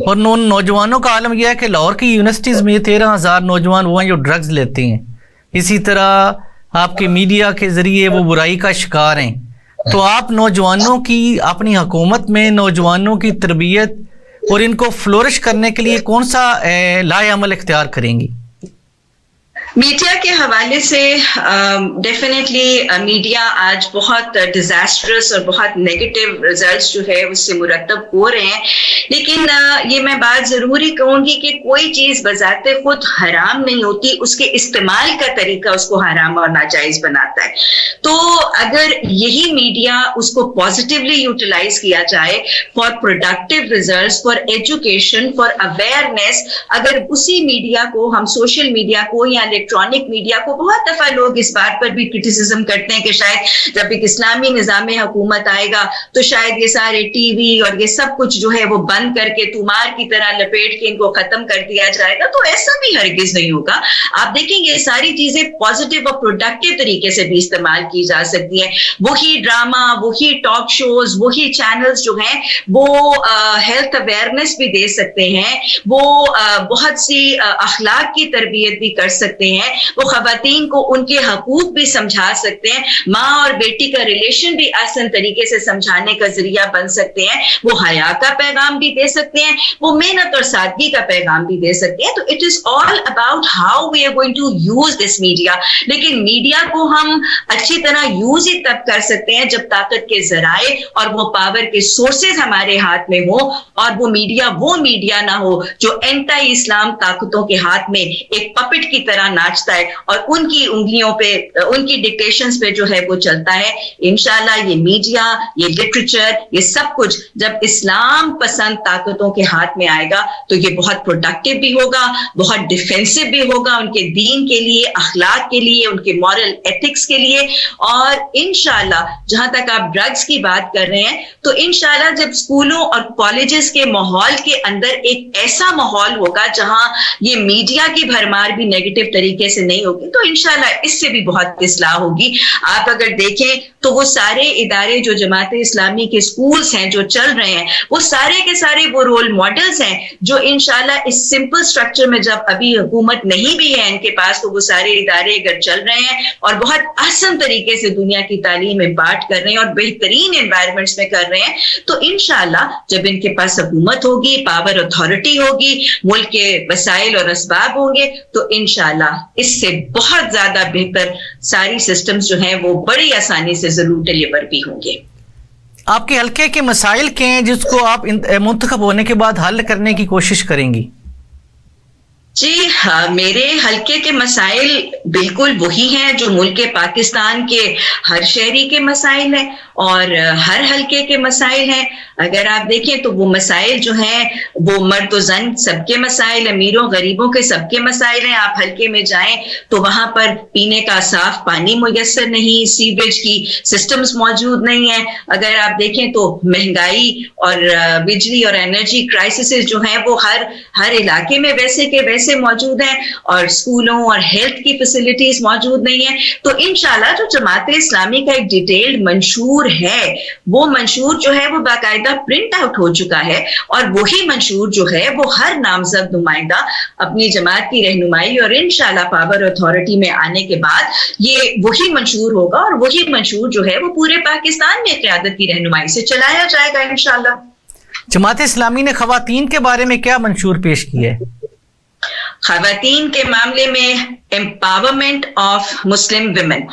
اور نوجوانوں کا عالم یہ ہے کہ لاہور کی یونیورسٹیز میں 13,000 نوجوان وہ ہیں جو ڈرگز لیتے ہیں۔ اسی طرح آپ کے میڈیا کے ذریعے وہ برائی کا شکار ہیں، تو آپ نوجوانوں کی اپنی حکومت میں نوجوانوں کی تربیت اور ان کو فلورش کرنے کے لیے کون سا لائے عمل اختیار کریں گی؟ میڈیا کے حوالے سے ڈیفینیٹلی میڈیا آج بہت ڈیزاسٹرس اور بہت نیگیٹو ریزلٹس جو ہے اس سے مرتب ہو رہے ہیں، لیکن یہ میں بات ضروری کہوں گی کہ کوئی چیز بذات خود حرام نہیں ہوتی، اس کے استعمال کا طریقہ اس کو حرام اور ناجائز بناتا ہے۔ تو اگر یہی میڈیا اس کو پازیٹیولی یوٹیلائز کیا جائے for productive results, for education, for awareness, اگر اسی میڈیا کو ہم سوشل میڈیا کو یا الیکٹرانک میڈیا کو، بہت دفعہ لوگ اس بات پر بھی کرٹیسزم کرتے ہیں کہ شاید جب ایک اسلامی نظام حکومت آئے گا تو شاید یہ سارے ٹی وی اور یہ سب کچھ جو ہے وہ بند کر کے تمار کی طرح لپیٹ کے ان کو ختم کر دیا جائے گا، تو ایسا بھی ہرگز نہیں ہوگا۔ آپ دیکھیں گے یہ ساری چیزیں پازیٹیو اور پروڈکٹیو طریقے سے بھی استعمال کی جا سکتی ہیں۔ وہی ڈرامہ، وہی ٹاک شوز، وہی چینلز جو ہیں وہ ہیلتھ اویئرنیس بھی دے سکتے ہیں، وہ بہت سی اخلاق کی تربیت بھی کر سکتے ہیں، وہ خواتین کو ان کے حقوق بھی سمجھا سکتے ہیں، ماں اور بیٹی کا ریلیشن بھی آسان طریقے سے سمجھانے کا ذریعہ بن سکتے ہیں، وہ حیا کا پیغام بھی دے سکتے ہیں، وہ محنت اور سادگی کا پیغام بھی دے سکتے ہیں۔ تو it is all about how we are going to use this media. لیکن میڈیا کو ہم اچھی طرح یوز ہی تب کر سکتے ہیں جب طاقت کے ذرائع اور وہ پاور کے سورسز ہمارے ہاتھ میں ہوں، اور وہ میڈیا نہ ہو جو اینٹی اسلام طاقتوں کے ہاتھ میں ایک پپٹ کی طرح ناچتا ہے اور ان کی انگلیوں پہ، ان کی ڈکٹیشنز پہ جو ہے وہ چلتا ہے۔ انشاءاللہ یہ میڈیا، یہ لٹریچر، یہ سب کچھ جب اسلام پسند طاقتوں کے ہاتھ میں آئے گا تو یہ بہت پروڈکٹیو بھی ہوگا، بہت ڈیفینسو بھی ہوگا ان کے دین کے لیے، اخلاق کے لیے، ان کے مورل ایتھکس کے لیے۔ اور انشاءاللہ جہاں تک آپ ڈرگز کی بات کر رہے ہیں تو انشاءاللہ جب اسکولوں اور کالجز کے ماحول کے اندر ایک ایسا ماحول ہوگا جہاں یہ میڈیا کی بھرمار بھی نیگیٹو طریقے سے نہیں ہوگی تو انشاءاللہ اس سے بھی بہت اصلاح ہوگی۔ آپ اگر دیکھیں تو وہ سارے ادارے جو جماعت اسلامی کے سکولز ہیں جو چل رہے ہیں، وہ سارے کے سارے وہ رول ماڈلز ہیں جو انشاءاللہ اس سمپل سٹرکچر میں جب ابھی حکومت نہیں بھی ہے ان کے پاس تو وہ سارے ادارے اگر چل رہے ہیں اور بہت آسان طریقے سے دنیا کی تعلیم امپارٹ کر رہے ہیں اور بہترین انوائرمنٹس میں کر رہے ہیں تو انشاءاللہ جب ان کے پاس حکومت ہوگی، پاور اتھارٹی ہوگی، ملک کے وسائل اور اسباب ہوں گے تو انشاءاللہ اس سے بہت زیادہ بہتر ساری سسٹمز جو ہیں وہ بڑی آسانی سے ضرور ڈیلیور بھی ہوں گے۔ آپ کے حلقے کے مسائل کیا ہیں جس کو آپ منتخب ہونے کے بعد حل کرنے کی کوشش کریں گی؟ جی ہاں، میرے حلقے کے مسائل بالکل وہی ہیں جو ملک پاکستان کے ہر شہری کے مسائل ہیں اور ہر حلقے کے مسائل ہیں۔ اگر آپ دیکھیں تو وہ مسائل جو ہیں وہ مرد و زن سب کے مسائل، امیروں غریبوں کے سب کے مسائل ہیں۔ آپ حلقے میں جائیں تو وہاں پر پینے کا صاف پانی میسر نہیں، سیوریج کی سسٹمز موجود نہیں ہیں۔ اگر آپ دیکھیں تو مہنگائی اور بجلی اور انرجی کرائسسز جو ہیں وہ ہر علاقے میں ویسے کے ویسے موجود ہیں اور اسکولوں اور ہیلتھ کی فیسلٹیز موجود نہیں ہیں۔ تو انشاءاللہ جو جماعت اسلامی کا ایک ڈیٹیلڈ منشور ہے وہ منشور جو ہے وہ باقاعدہ پرنٹ آؤٹ ہو چکا ہے اور وہی منشور جو ہے وہ ہر نامزد نمائندہ اپنی جماعت کی رہنمائی اور انشاءاللہ پاور اتھارٹی میں آنے کے بعد یہ وہی منشور ہوگا اور وہی منشور جو ہے وہ پورے پاکستان میں قیادت کی رہنمائی سے چلایا جائے گا انشاءاللہ۔ جماعت اسلامی نے خواتین کے بارے میں کیا منشور پیش کیا ہے؟ خواتین کے معاملے میں امپاورمنٹ آف مسلم ویمن،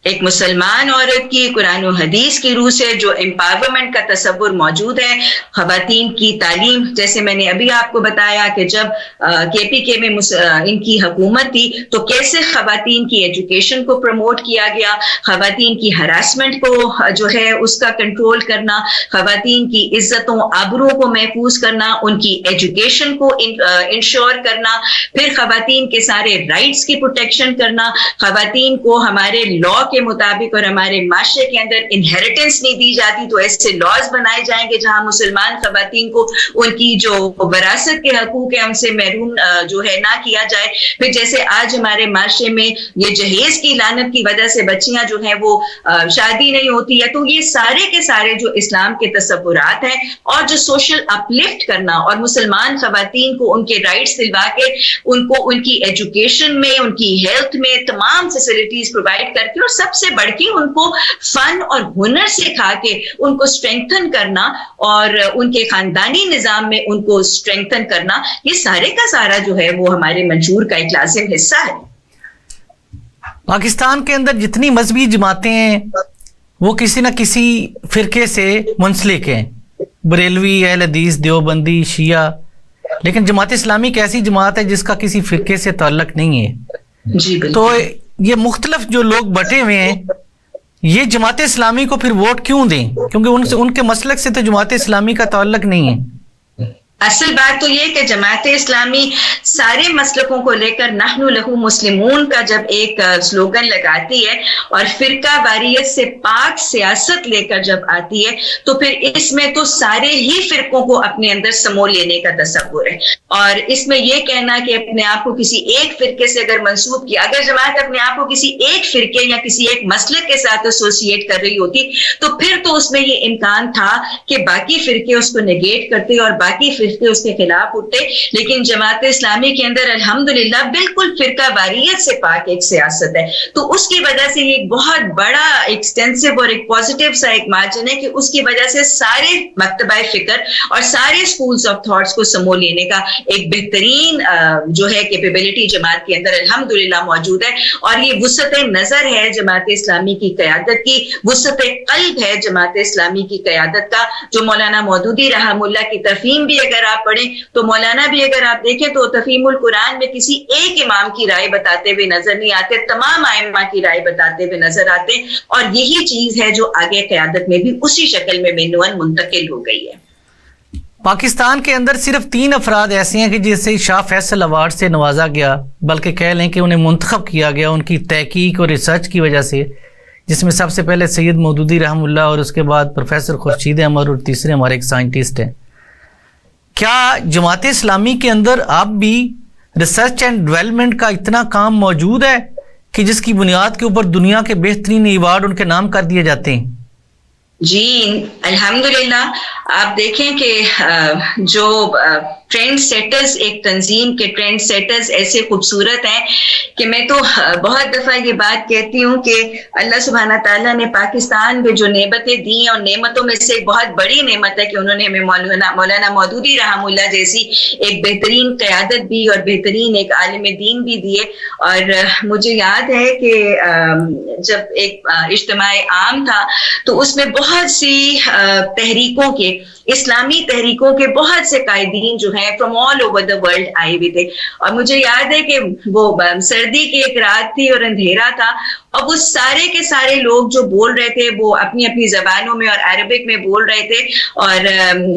ایک مسلمان عورت کی قرآن و حدیث کی روح سے جو امپاورمنٹ کا تصور موجود ہے، خواتین کی تعلیم، جیسے میں نے ابھی آپ کو بتایا کہ جب KPK میں ان کی حکومت تھی تو کیسے خواتین کی ایجوکیشن کو پروموٹ کیا گیا، خواتین کی ہراسمنٹ کو جو ہے اس کا کنٹرول کرنا، خواتین کی عزتوں آبروں کو محفوظ کرنا، ان کی ایجوکیشن کو انشور کرنا، پھر خواتین کے سارے رائٹس کی پروٹیکشن کرنا، خواتین کو ہمارے لا کے مطابق اور ہمارے معاشرے کے اندر انہیریٹنس نہیں دی جاتی تو ایسے لاز بنائے جائیں گے جہاں مسلمان خواتین کو ان کی جو وراثت کے حقوق ہیں ان سے محروم جو ہے نہ کیا جائے. پھر جیسے آج ہمارے معاشرے میں یہ جہیز کی لعنت کی وجہ سے بچیاں جو ہیں وہ شادی نہیں ہوتی ہے. تو یہ سارے کے سارے جو اسلام کے تصورات ہیں اور جو سوشل اپلفٹ کرنا اور مسلمان خواتین کو ان کے رائٹس دلوا کے ان کو ان کی ایجوکیشن میں، ان کی ہیلتھ میں تمام فیسلٹیز پرووائڈ کر کے اور سب سے بڑھ کے ان کو فن اور ہنر سکھا کے ان کو اسٹرینگتھن کرنا اور ان کے خاندانی نظام میں ان کو اسٹرینگتھن کرنا، یہ سارے کا سارا جو ہے وہ ہمارے منشور کا ایک لازم حصہ ہے. پاکستان کے اندر جتنی مذہبی جماعتیں ہیں وہ کسی نہ کسی فرقے سے منسلک ہیں، بریلوی، اہل حدیث، دیوبندی، شیعہ، لیکن جماعت اسلامی ایک ایسی جماعت ہے جس کا کسی فرقے سے تعلق نہیں ہے. جی بالکل. تو یہ مختلف جو لوگ بٹے ہوئے ہیں یہ جماعت اسلامی کو پھر ووٹ کیوں دیں؟ کیونکہ ان کے مسلک سے تو جماعت اسلامی کا تعلق نہیں ہے. اصل بات تو یہ کہ جماعت اسلامی سارے مسلکوں کو لے کر نحن لہو مسلمون کا جب ایک سلوگن لگاتی ہے اور فرقہ واریت سے پاک سیاست لے کر جب آتی ہے تو پھر اس میں تو سارے ہی فرقوں کو اپنے اندر سمو لینے کا تصور ہے. اور اس میں یہ کہنا کہ اپنے آپ کو کسی ایک فرقے سے اگر منسوب کیا، اگر جماعت اپنے آپ کو کسی ایک فرقے یا کسی ایک مسلک کے ساتھ ایسوسیٹ کر رہی ہوتی تو پھر تو اس میں یہ امکان تھا کہ باقی فرقے اس کو نیگیٹ کرتے اور باقی فرقے اس کے خلاف اٹھتے. لیکن جماعت اسلامی کے اندر الحمدللہ بالکل فرقہ واریت سے پاک ایک سیاست ہے. تو اس کی وجہ سے یہ ایک بہت بڑا ایکسٹینسو اور ایک پازیٹیو سا ایک مارجن ہے کہ اس کی وجہ سے سارے مکتبہ فکر اور سارے اسکولز آف تھاٹس کو سمو لینے کا ایک بہترین جو ہے کیپیبلٹی جماعت کے اندر الحمدللہ موجود ہے. اور یہ وسعت نظر ہے جماعت اسلامی کی قیادت کی، وسعت قلب ہے جماعت اسلامی کی قیادت کا. جو مولانا مودودی رحمہ اللہ کی تفہیم بھی اگر آپ پڑھیں تو مولانا بھی اگر آپ دیکھیں تو تفہیم القرآن میں کسی ایک امام کی رائے بتاتے ہوئے نظر نہیں آتے، تمام ائمہ کی رائے بتاتے ہوئے نظر آتے. اور یہی چیز ہے جو آگے قیادت میں بھی اسی شکل میں مینوئن منتقل ہو گئی ہے. پاکستان کے اندر صرف 3 افراد ایسے ہیں کہ جسے شاہ فیصل ایوارڈ سے نوازا گیا، بلکہ کہہ لیں کہ انہیں منتخب کیا گیا ان کی تحقیق اور ریسرچ کی وجہ سے، جس میں سب سے پہلے سید مودودی رحمہ اللہ اور اس کے بعد پروفیسر خورشید احمد اور تیسرے ہمارے ایک سائنٹسٹ ہیں. کیا جماعت اسلامی کے اندر اب بھی ریسرچ اینڈ ڈیولپمنٹ کا اتنا کام موجود ہے کہ جس کی بنیاد کے اوپر دنیا کے بہترین ایوارڈ ان کے نام کر دیے جاتے ہیں؟ جی الحمدللہ. آپ دیکھیں کہ جو ٹرینڈ سیٹرز، ایک تنظیم کے ٹرینڈ سیٹرز ایسے خوبصورت ہیں کہ میں تو بہت دفعہ یہ بات کہتی ہوں کہ اللہ سبحانہ تعالیٰ نے پاکستان میں جو نعمتیں دی ہیں اور نعمتوں میں سے ایک بہت بڑی نعمت ہے کہ انہوں نے ہمیں مولانا مودودی رحمہ اللہ جیسی ایک بہترین قیادت بھی اور بہترین ایک عالم دین بھی دیے. اور مجھے یاد ہے کہ جب ایک اجتماع عام تھا تو اس میں بہت سی تحریکوں کے، اسلامی تحریکوں کے بہت سے قائدین جو ہیں from all over the world آئے ہوئے تھے. اور مجھے یاد ہے کہ وہ سردی کی ایک رات تھی اور اندھیرا تھا اور وہ سارے کے سارے لوگ جو بول رہے تھے وہ اپنی اپنی زبانوں میں اور عربک میں بول رہے تھے. اور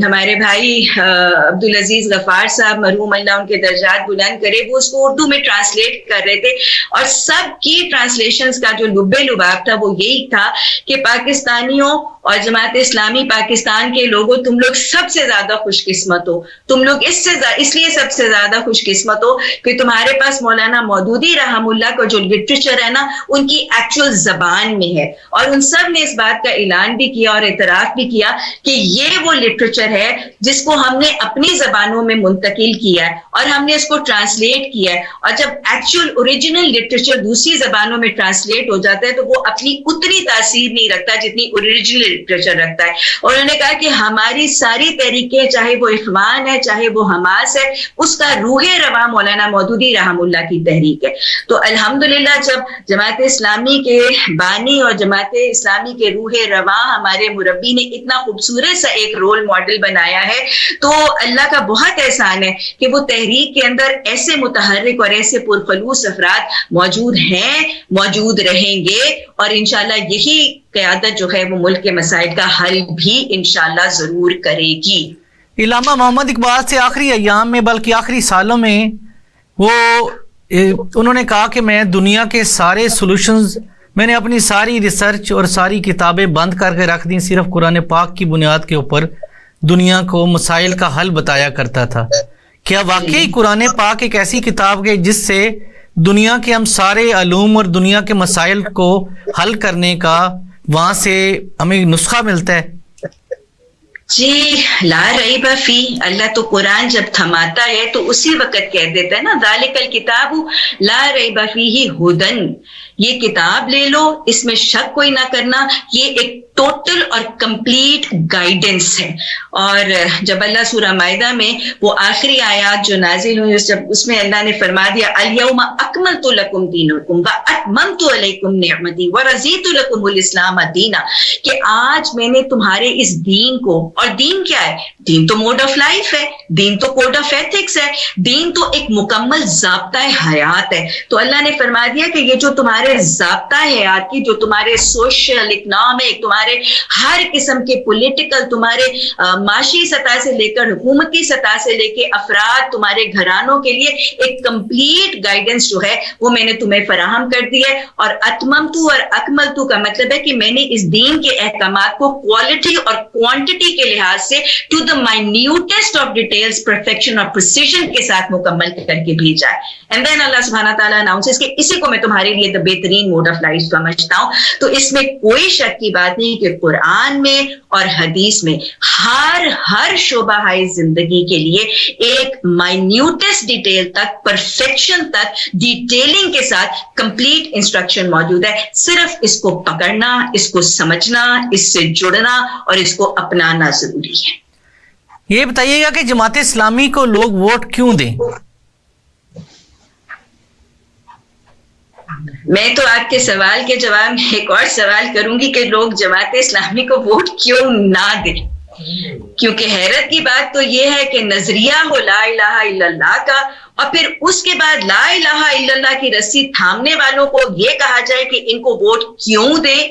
ہمارے بھائی عبدالعزیز غفار صاحب مرحوم اللہ ان کے درجات بلند کرے، وہ اس کو اردو میں ٹرانسلیٹ کر رہے تھے. اور سب کی ٹرانسلیشنز کا جو لب لباب تھا وہ یہی تھا کہ پاکستانیوں اور جماعت اسلامی پاکستان کے لوگوں، تم لوگ سب سے زیادہ خوش قسمت ہو. تم لوگ اس لیے سب سے زیادہ خوش قسمت ہو کہ تمہارے پاس مولانا مودودی رحمہ اللہ کا جو لٹریچر ہے نا ان کی ایکچوئل زبان میں ہے. اور ان سب نے اس بات کا اعلان بھی کیا اور اعتراف بھی کیا کہ یہ وہ لٹریچر ہے جس کو ہم نے اپنی زبانوں میں منتقل کیا ہے اور ہم نے اس کو ٹرانسلیٹ کیا ہے. اور جب ایکچوئل اوریجنل لٹریچر دوسری زبانوں میں ٹرانسلیٹ ہو جاتا ہے تو وہ اپنی اتنی تاثیر نہیں رکھتا جتنی اوریجنل لٹریچر رکھتا ہے. اور انہوں نے کہا کہ ہماری ساری تحریکیں، چاہے وہ اخوان ہے چاہے وہ حماس ہے، اس کا روح رواں مولانا مودودی رحمہ اللہ کی تحریک ہے. تو الحمدللہ جب جماعت اسلامی اسلامی کے بانی اور جماعت اسلامی کے روح رواں ہمارے مربی نے اتنا خوبصورت سا ایک رول ماڈل بنایا ہے، تو اللہ کا بہت احسان ہے کہ وہ تحریک کے اندر ایسے متحرک اور ایسے پرخلوص افراد موجود ہیں، موجود رہیں گے، اور انشاءاللہ یہی قیادت جو ہے وہ ملک کے مسائل کا حل بھی انشاءاللہ ضرور کرے گی۔ علامہ محمد اقبال سے آخری ایام میں بلکہ آخری سالوں میں انہوں نے کہا کہ میں دنیا کے سارے سولوشنز، میں نے اپنی ساری ریسرچ اور ساری کتابیں بند کر کے رکھ دیں، صرف قرآن پاک کی بنیاد کے اوپر دنیا کو مسائل کا حل بتایا کرتا تھا۔ کیا واقعی قرآن پاک ایک ایسی کتاب ہے جس سے دنیا کے ہم سارے علوم اور دنیا کے مسائل کو حل کرنے کا وہاں سے ہمیں نسخہ ملتا ہے؟ جی لا ریب فی، اللہ تو قرآن جب تھماتا ہے تو اسی وقت کہہ دیتا ہے نا، ذالک الکتاب لا ریب فیہ ھدی، یہ کتاب لے لو، اس میں شک کوئی نہ کرنا، یہ ایک ٹوٹل اور کمپلیٹ گائیڈنس ہے۔ اور جب اللہ سورہ مائدہ میں وہ آخری آیات جو نازل ہوئی، جب اس میں اللہ نے فرما دیا الیوم اکملت لکم دینکم واتممت علیکم نعمتی ورضیت لکم الاسلام دینا، کہ آج میں نے تمہارے اس دین کو، اور دین کیا ہے؟ دین تو موڈ آف لائف ہے، دین تو کوڈ آف ایتھکس ہے، دین تو ایک مکمل ضابطہ حیات ہے۔ تو اللہ نے فرما دیا کہ یہ جو تمہارے ضابطہ حیات کی، جو تمہارے سوشل، اکنامک، تمہارے ہر قسم کے پولیٹیکل، تمہارے معاشی سطح سے لے کر حکومتی سطح سے لے کے افراد، تمہارے گھرانوں کے لیے ایک کمپلیٹ گائیڈنس جو ہے وہ میں نے تمہیں فراہم کر دی ہے۔ اور اتممتو اور اکملتو کا مطلب ہے کہ میں نے اس دین کے احکامات کو کوالٹی اور کوانٹٹی کے لحاظ سے to the minutest of details, perfection اور پریسیژن کے ساتھ مکمل کر کے بھیجا ہے۔ اینڈ دین اللہ سبحانہ تعالیٰ اناؤنسز کہ اسی کو میں تمہارے لیے دا بہترین موڈ آف لائف سمجھتا ہوں۔ تو اس میں کوئی شک کی بات نہیں کہ قرآن میں اور حدیث میں ہر شعبہ زندگی کے لیے ایک مائنیوٹسٹ ڈیٹیل تک، پرفیکشن تک، ڈیٹیلنگ کے ساتھ کمپلیٹ انسٹرکشن موجود ہے۔ صرف اس کو پکڑنا، اس کو سمجھنا، اس سے جڑنا اور اس کو اپنانا ضروری ہے۔ یہ بتائیے گا کہ جماعت اسلامی کو لوگ ووٹ کیوں دیں؟ میں تو آپ کے سوال کے جواب میں ایک اور سوال کروں گی کہ لوگ جماعت اسلامی کو ووٹ کیوں نہ دیں؟ کیونکہ حیرت کی بات تو یہ ہے کہ نظریہ ہو لا الہ الا اللہ کا، اور پھر اس کے بعد لا الہ الا اللہ کی رسی تھامنے والوں کو یہ کہا جائے کہ ان کو ووٹ کیوں دیں۔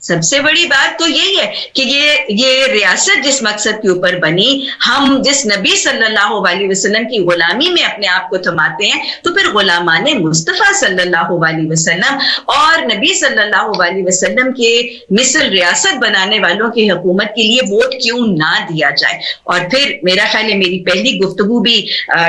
سب سے بڑی بات تو یہی ہے کہ یہ ریاست جس مقصد کے اوپر بنی، ہم جس نبی صلی اللہ علیہ وسلم کی غلامی میں اپنے آپ کو تھماتے ہیں، تو پھر غلامان مصطفیٰ صلی اللہ علیہ وسلم اور نبی صلی اللہ علیہ وسلم کے مثل ریاست بنانے والوں کی حکومت کے لیے ووٹ کیوں نہ دیا جائے۔ اور پھر میرا خیال ہے میری پہلی گفتگو بھی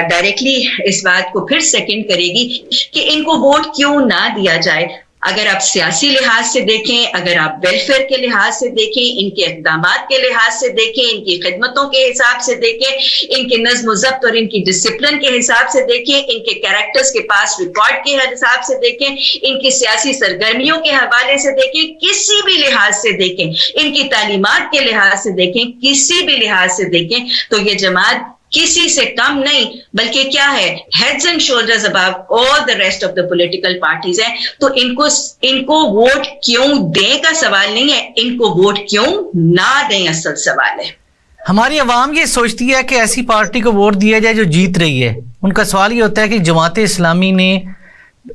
ڈائریکٹلی اس بات کو پھر سیکنڈ کرے گی کہ ان کو ووٹ کیوں نہ دیا جائے۔ اگر آپ سیاسی لحاظ سے دیکھیں، اگر آپ ویلفیئر کے لحاظ سے دیکھیں، ان کے اقدامات کے لحاظ سے دیکھیں، ان کی خدمتوں کے حساب سے دیکھیں، ان کے نظم و ضبط اور ان کی ڈسپلن کے حساب سے دیکھیں، ان کے کیریکٹرز کے پاس ریکارڈ کے حساب سے دیکھیں، ان کی سیاسی سرگرمیوں کے حوالے سے دیکھیں، کسی بھی لحاظ سے دیکھیں، ان کی تعلیمات کے لحاظ سے دیکھیں، کسی بھی لحاظ سے دیکھیں، تو یہ جماعت کسی سے کم نہیں بلکہ کیا ہے، heads and shoulders above all the rest of the political parties ہیں۔ تو ان کو ووٹ کیوں دیں کا سوال نہیں ہے، ان کو ووٹ کیوں نہ دیں اصل سوال ہے۔ ہماری عوام یہ سوچتی ہے کہ ایسی پارٹی کو ووٹ دیا جائے جو جیت رہی ہے۔ ان کا سوال یہ ہوتا ہے کہ جماعت اسلامی نے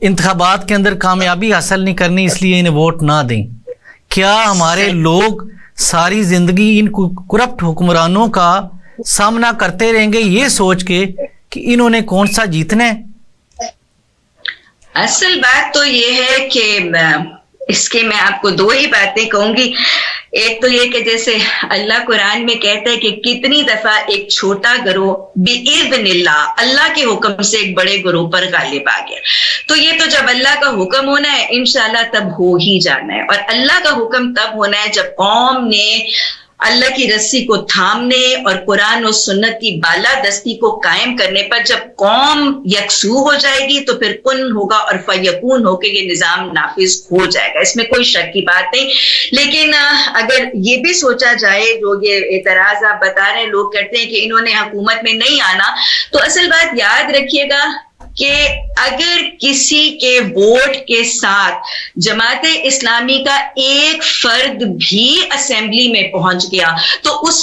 انتخابات کے اندر کامیابی حاصل نہیں کرنی، اس لیے انہیں ووٹ نہ دیں۔ کیا ہمارے لوگ ساری زندگی ان کرپٹ حکمرانوں کا سامنا کرتے رہیں گے یہ سوچ کے کہ انہوں نے کون سا جیتنا ہے؟ اصل بات تو یہ ہے کہ اس کے میں آپ کو دو ہی باتیں کہوں گی۔ ایک تو یہ کہ جیسے اللہ قرآن میں کہتا ہے کہ کتنی دفعہ ایک چھوٹا گروہ بِإِذْنِ اللہ، اللہ کے حکم سے ایک بڑے گروہ پر غالب آ گیا۔ تو یہ تو جب اللہ کا حکم ہونا ہے انشاءاللہ تب ہو ہی جانا ہے، اور اللہ کا حکم تب ہونا ہے جب قوم نے اللہ کی رسی کو تھامنے اور قرآن و سنت کی بالادستی کو قائم کرنے پر جب قوم یکسو ہو جائے گی تو پھر کن ہوگا اور فیکون ہو کے یہ نظام نافذ ہو جائے گا، اس میں کوئی شک کی بات نہیں۔ لیکن اگر یہ بھی سوچا جائے، جو یہ اعتراض آپ بتا رہے ہیں لوگ کرتے ہیں کہ انہوں نے حکومت میں نہیں آنا، تو اصل بات یاد رکھیے گا کہ اگر کسی کے ووٹ کے ساتھ جماعت اسلامی کا ایک فرد بھی اسمبلی میں پہنچ گیا تو اس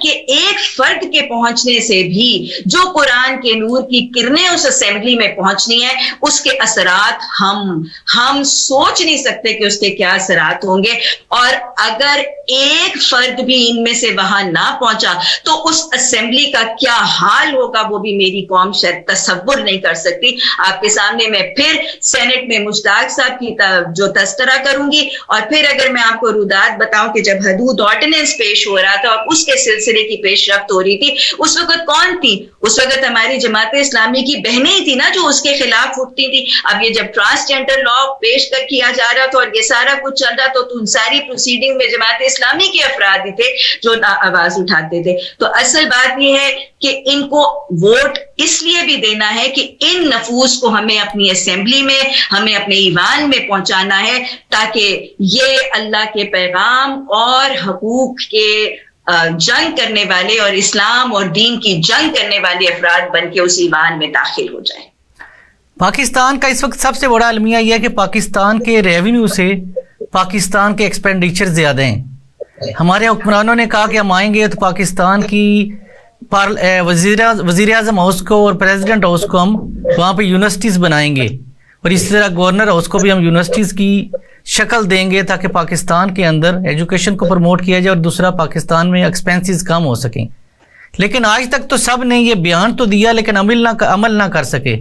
ایک فرد کے پہنچنے سے بھی جو قرآن کے نور کی کرنیں اس اسمبلی میں پہنچنی ہے اس کے اثرات ہم سوچ نہیں سکتے کہ اس کے کیا اثرات ہوں گے. اور اگر ایک فرد بھی ان میں سے وہاں نہ پہنچا تو اس اسمبلی کا کیا حال ہوگا وہ بھی میری قوم شاید تصور نہیں کر سکتی. آپ کے سامنے میں پھر سینٹ میں مشتاق صاحب کی جو تذکرہ کروں گی, اور پھر اگر میں آپ کو رودات بتاؤں کہ جب حدود آرڈیننس پیش ہو رہا تھا اور اس کے سلسلے کی پیش رفت ہو رہی تھی, اس وقت کون تھی؟ اس وقت ہماری جماعت اسلامی کی بہنیں ہی تھی نا جو اس کے خلاف اٹھتی تھی. اب یہ جب ٹرانسجینڈر لا پیش کیا جا رہا تھا اور یہ سارا کچھ چل رہا تو ان ساری پروسیڈنگ میں جماعت اسلامی کے افراد ہی تھے جو آواز اٹھاتے تھے. تو اصل بات یہ ہے کہ ان کو ووٹ اس لیے بھی دینا ہے کہ ان نفوس کو ہمیں اپنی اسمبلی میں, ہمیں اپنے ایوان میں پہنچانا ہے تاکہ یہ اللہ کے پیغام اور حقوق کے جنگ کرنے والے اور اسلام اور دین کی جنگ کرنے والے افراد بن کے اس ایوان میں داخل ہو جائیں. پاکستان کا اس وقت سب سے بڑا المیہ یہ ہے کہ پاکستان کے ریونیو سے پاکستان کے ایکسپینڈیچر زیادہ ہیں. ہمارے حکمرانوں نے کہا کہ ہم آئیں گے تو پاکستان کی وزیر اعظم ہاؤس کو اور پریزیڈنٹ ہاؤس کو ہم وہاں پہ یونیورسٹیز بنائیں گے, اور اسی طرح گورنر ہاؤس کو بھی ہم یونیورسٹیز کی شکل دیں گے تاکہ پاکستان کے اندر ایجوکیشن کو پروموٹ کیا جائے اور دوسرا پاکستان میں ایکسپینسز کم ہو سکیں. لیکن آج تک تو سب نے یہ بیان تو دیا لیکن عمل نہ کر سکے.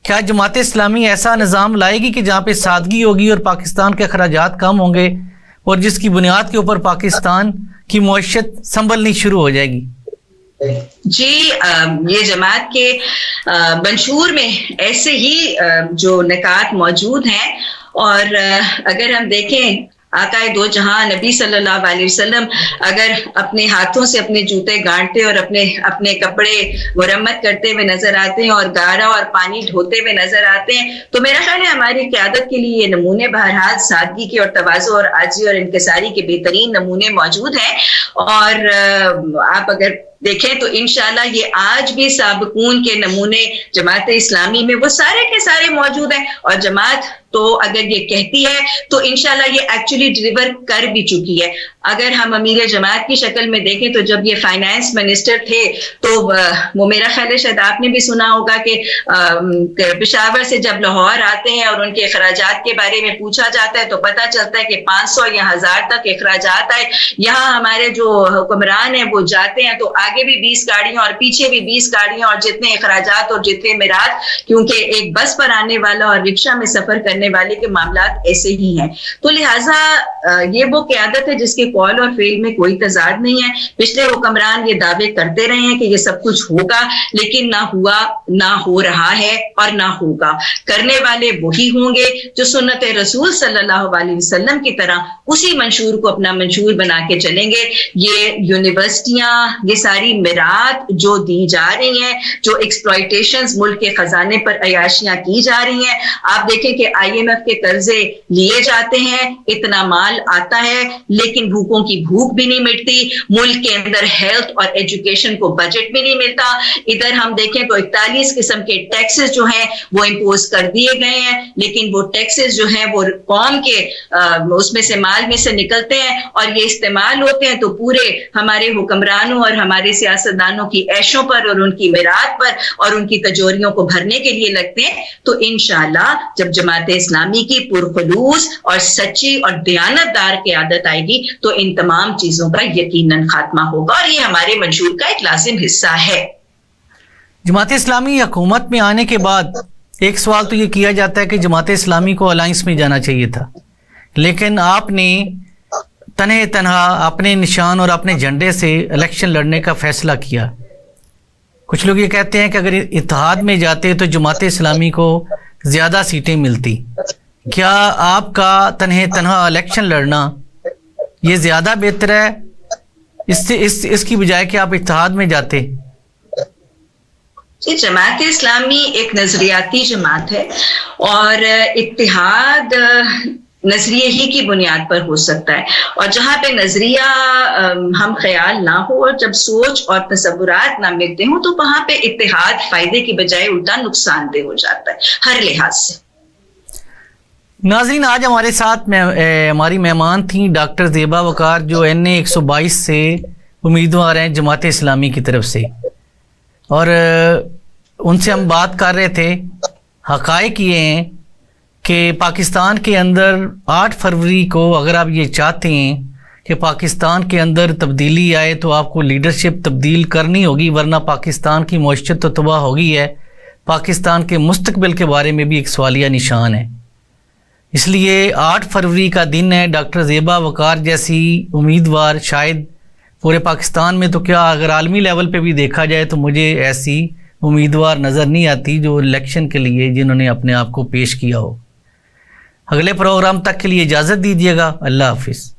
کیا جماعت اسلامی ایسا نظام لائے گی کہ جہاں پہ سادگی ہوگی اور پاکستان کے اخراجات کم ہوں گے اور جس کی بنیاد کے اوپر پاکستان کی معیشت سنبھلنی شروع ہو جائے گی؟ جی, یہ جماعت کے منشور میں ایسے ہی جو نکات موجود ہیں, اور اگر ہم دیکھیں آقا دو جہاں نبی صلی اللہ علیہ وسلم اگر اپنے ہاتھوں سے اپنے جوتے گانٹتے اور اپنے کپڑے مرمت کرتے ہوئے نظر آتے ہیں اور گارا اور پانی ڈھوتے ہوئے نظر آتے ہیں تو میرا خیال ہے ہماری قیادت کے لیے یہ نمونے بہرحال سادگی کے اور تواضع اور عاجزی اور انکساری کے بہترین نمونے موجود ہیں. اور آپ اگر دیکھیں تو انشاءاللہ یہ آج بھی سابقون کے نمونے جماعت اسلامی میں وہ سارے کے سارے موجود ہیں, اور جماعت تو اگر یہ کہتی ہے تو انشاءاللہ یہ ایکچولی ڈیلیور کر بھی چکی ہے. اگر ہم امیر جماعت کی شکل میں دیکھیں تو جب یہ فائنانس منسٹر تھے تو وہ میرا خیال ہے شاید آپ نے بھی سنا ہوگا کہ پشاور سے جب لاہور آتے ہیں اور ان کے اخراجات کے بارے میں پوچھا جاتا ہے تو پتہ چلتا ہے کہ 500 یا 1000 تک اخراجات آئے. یہاں ہمارے جو حکمران ہیں وہ جاتے ہیں تو آگے بھی 20 گاڑیاں اور پیچھے بھی 20 گاڑیاں اور جتنے اخراجات اور جتنے میرات, کیونکہ ایک بس پر آنے والا اور رکشہ میں سفر کرنے والے کے معاملات ایسے ہی ہیں. تو لہٰذا یہ وہ قیادت ہے جس کے قول اور فعل میں کوئی تضاد نہیں ہے. پچھلے حکمران یہ دعوے کرتے رہے ہیں کہ یہ سب کچھ ہوگا, لیکن نہ ہوا, نہ ہو رہا ہے اور نہ ہوگا. کرنے والے وہی ہوں گے جو سنت رسول صلی اللہ علیہ وسلم کی طرح اسی منشور کو اپنا منشور بنا کے چلیں گے. یہ یونیورسٹیاں, یہ ساری میرات جو دی جا رہی ہیں, جو ایکسپلائٹیشنز ملک کے خزانے پر عیاشیاں کی جا رہی ہیں, آپ دیکھیں کہ IMF کے قرضے لیے جاتے ہیں, اتنا مال آتا ہے لیکن بھوکوں کی بھوک بھی نہیں مٹتی. ملک کے اندر ہیلتھ اور ایجوکیشن کو بجٹ بھی نہیں ملتا. ادھر ہم دیکھیں تو 41 قسم کے ٹیکسز جو ہیں وہ امپوز کر دیے گئے ہیں, لیکن وہ ٹیکسز جو ہیں وہ قوم کے اس میں سے مال میں سے نکلتے ہیں اور یہ استعمال ہوتے ہیں تو پورے ہمارے حکمرانوں اور ہمارے سیاستدانوں کی عیشوں پر اور ان کی میراث پر اور ان کی تجوریوں کو بھرنے کے لیے لگتے ہیں. تو انشاءاللہ جب جماعت اسلامی کی پرخلوص اور سچی اور دیانت دار قیادت آئے گی تو ان تمام چیزوں کا یقیناً خاتمہ ہوگا, اور یہ ہمارے منشور کا ایک لازم حصہ ہے. جماعت اسلامی حکومت میں آنے کے بعد ایک سوال تو یہ کیا جاتا ہے کہ جماعت اسلامی کو الائنس میں جانا چاہیے تھا, لیکن آپ نے تنہا اپنے نشان اور اپنے جھنڈے سے الیکشن لڑنے کا فیصلہ کیا. کچھ لوگ یہ کہتے ہیں کہ اگر اتحاد میں جاتے تو جماعت اسلامی کو زیادہ سیٹیں ملتی. کیا آپ کا تنہا الیکشن لڑنا یہ زیادہ بہتر ہے اس کی بجائے کہ آپ اتحاد میں جاتے؟ جماعت اسلامی ایک نظریاتی جماعت ہے اور اتحاد نظریے ہی کی بنیاد پر ہو سکتا ہے. اور جہاں پہ نظریہ ہم خیال نہ ہو اور جب سوچ اور تصورات نہ ملتے ہوں تو وہاں پہ اتحاد فائدے کی بجائے الٹا نقصان دہ ہو جاتا ہے ہر لحاظ سے. ناظرین، آج ہمارے ساتھ ہماری مہمان تھیں ڈاکٹر زیبا وقار، جو NA 122 سے امیدوار ہیں جماعت اسلامی کی طرف سے، اور ان سے ہم بات کر رہے تھے. حقائق یہ ہیں کہ پاکستان کے اندر 8 فروری کو اگر آپ یہ چاہتے ہیں کہ پاکستان کے اندر تبدیلی آئے تو آپ کو لیڈرشپ تبدیل کرنی ہوگی، ورنہ پاکستان کی معیشت تو تباہ ہو گئی ہے. پاکستان کے مستقبل کے بارے میں بھی ایک سوالیہ نشان ہے. اس لیے 8 فروری کا دن ہے. ڈاکٹر زیبا وقار جیسی امیدوار شاید پورے پاکستان میں تو کیا اگر عالمی لیول پہ بھی دیکھا جائے تو مجھے ایسی امیدوار نظر نہیں آتی جو الیکشن کے لیے جنہوں نے اپنے آپ کو پیش کیا ہو. اگلے پروگرام تک کے لیے اجازت دیجیے گا. اللہ حافظ.